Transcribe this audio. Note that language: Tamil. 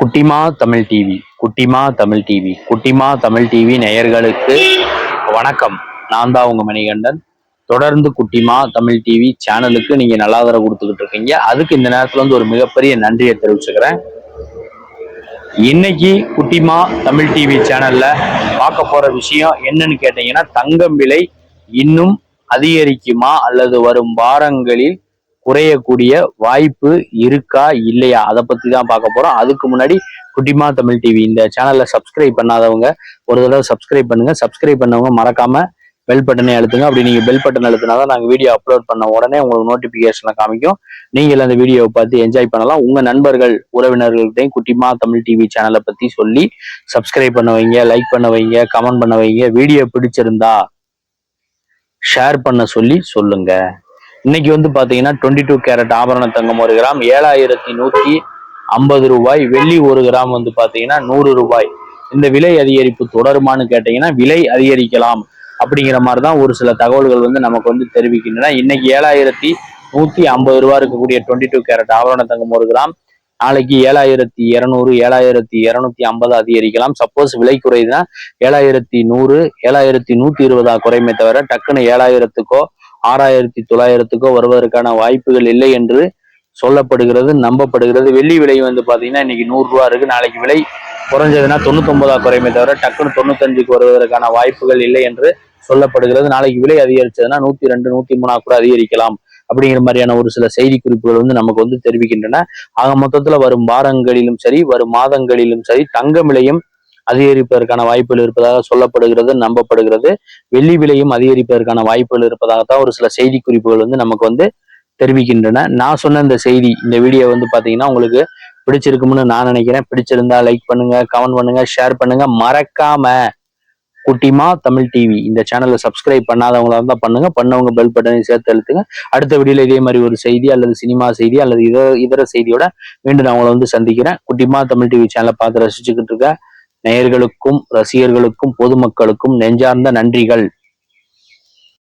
குட்டிமா தமிழ் டிவி குட்டிமா தமிழ் டிவி நேயர்களுக்கு வணக்கம். நான் தான் உங்க மணிகண்டன். தொடர்ந்து குட்டிமா தமிழ் டிவி சேனலுக்கு நீங்க நல்ல ஆதரவு கொடுத்துக்கிட்டு இருக்கீங்க. அதுக்கு இந்த நேரத்துல ஒரு மிகப்பெரிய நன்றியை தெரிவிச்சுக்கிறேன். இன்னைக்கு குட்டிமா தமிழ் டிவி சேனல்ல பார்க்க போற விஷயம் என்னன்னு கேட்டீங்கன்னா, தங்கம் விலை இன்னும் அதிகரிக்குமா அல்லது வரும் வாரங்களில் குறையக்கூடிய வாய்ப்பு இருக்கா இல்லையா, அதை பத்தி தான் பார்க்க போறோம். அதுக்கு முன்னாடி குட்டிமா தமிழ் டிவி இந்த சேனல்ல சப்ஸ்கிரைப் பண்ணாதவங்க ஒரு தடவை சப்ஸ்கிரைப் பண்ணுங்க. சப்ஸ்கிரைப் பண்ணவங்க மறக்காம பெல் பட்டனை அழுத்துங்க. அப்படி நீங்க பெல் பட்டன் அழுத்தினாதான் நாங்கள் வீடியோ அப்லோட் பண்ண உடனே உங்களுக்கு நோட்டிபிகேஷனை காமிக்கும். நீங்கள் அந்த வீடியோவை பார்த்து என்ஜாய் பண்ணலாம். உங்க நண்பர்கள் உறவினர்கள்ட்டையும் குட்டிமா தமிழ் டிவி சேனலை பத்தி சொல்லி சப்ஸ்கிரைப் பண்ண வைங்க, லைக் பண்ண வைங்க, கமெண்ட் பண்ண வைங்க. வீடியோ பிடிச்சிருந்தா ஷேர் பண்ண சொல்லுங்க. இன்னைக்கு பாத்தீங்கன்னா 22 கேரட் ஆபரண தங்கம் 1 கிராம் 7150 ரூபாய். வெள்ளி 1 கிராம் பாத்தீங்கன்னா 100 ரூபாய். இந்த விலை அதிகரிப்பு தொடருமான்னு கேட்டீங்கன்னா விலை அதிகரிக்கலாம் அப்படிங்கிற மாதிரிதான் ஒரு சில தகவல்கள் நமக்கு தெரிவிக்கின்றன. இன்னைக்கு 7150 ரூபாய் இருக்கக்கூடிய 22 கேரட் ஆபரண தங்கம் 1 கிராம் நாளைக்கு 7200 7250 அதிகரிக்கலாம். சப்போஸ் விலை குறையுதுன்னா 7100 7120 குறையுமே தவிர டக்குன்னு 7000க்கோ 6900க்கோ வருவதற்கான வாய்ப்புகள் இல்லை என்று சொல்லப்படுகிறது, நம்பப்படுகிறது. வெள்ளி விலை பாத்தீங்கன்னா இன்னைக்கு 100 ரூபா இருக்கு. நாளைக்கு விலை குறைஞ்சதுன்னா 99 குறையுமே தவிர டக்குன்னு 95க்கு வருவதற்கான வாய்ப்புகள் இல்லை என்று சொல்லப்படுகிறது. நாளைக்கு விலை அதிகரிச்சதுன்னா 102 103 கூட அதிகரிக்கலாம் அப்படிங்கிற மாதிரியான ஒரு சில செய்தி குறிப்புகள் நமக்கு தெரிவிக்கின்றன. ஆக மொத்தத்துல வரும் வாரங்களிலும் சரி வரும் மாதங்களிலும் சரி தங்கம் விலையும் அதிகரிப்பதற்கான வாய்ப்புகள் இருப்பதாக சொல்லப்படுகிறது, நம்பப்படுகிறது. வெள்ளி விலையும் அதிகரிப்பதற்கான வாய்ப்புகள் இருப்பதாகத்தான் ஒரு சில செய்தி குறிப்புகள் நமக்கு தெரிவிக்கின்றன. நான் சொன்ன இந்த செய்தி இந்த வீடியோ பாத்தீங்கன்னா உங்களுக்கு பிடிச்சிருக்கும்னு நான் நினைக்கிறேன். பிடிச்சிருந்தா லைக் பண்ணுங்க, கமெண்ட் பண்ணுங்க, ஷேர் பண்ணுங்க. மறக்காம குட்டிமா தமிழ் டிவி இந்த சேனலை சப்ஸ்கிரைப் பண்ணாதவங்களா இருந்தா பண்ணுங்க, பண்ணவங்க பெல் பட்டனை சேர்த்து அழுத்துங்க. அடுத்த வீடியோல இதே மாதிரி ஒரு செய்தி அல்லது சினிமா செய்தி அல்லது இதர செய்தியோட மீண்டும் நான் உங்களை சந்திக்கிறேன். குட்டிமா தமிழ் டிவி சேனலை பார்த்து ரசிச்சுக்கிட்டு இருக்க நேயர்களுக்கும் ரசிகர்களுக்கும் பொதுமக்களுக்கும் நெஞ்சார்ந்த நன்றிகள்.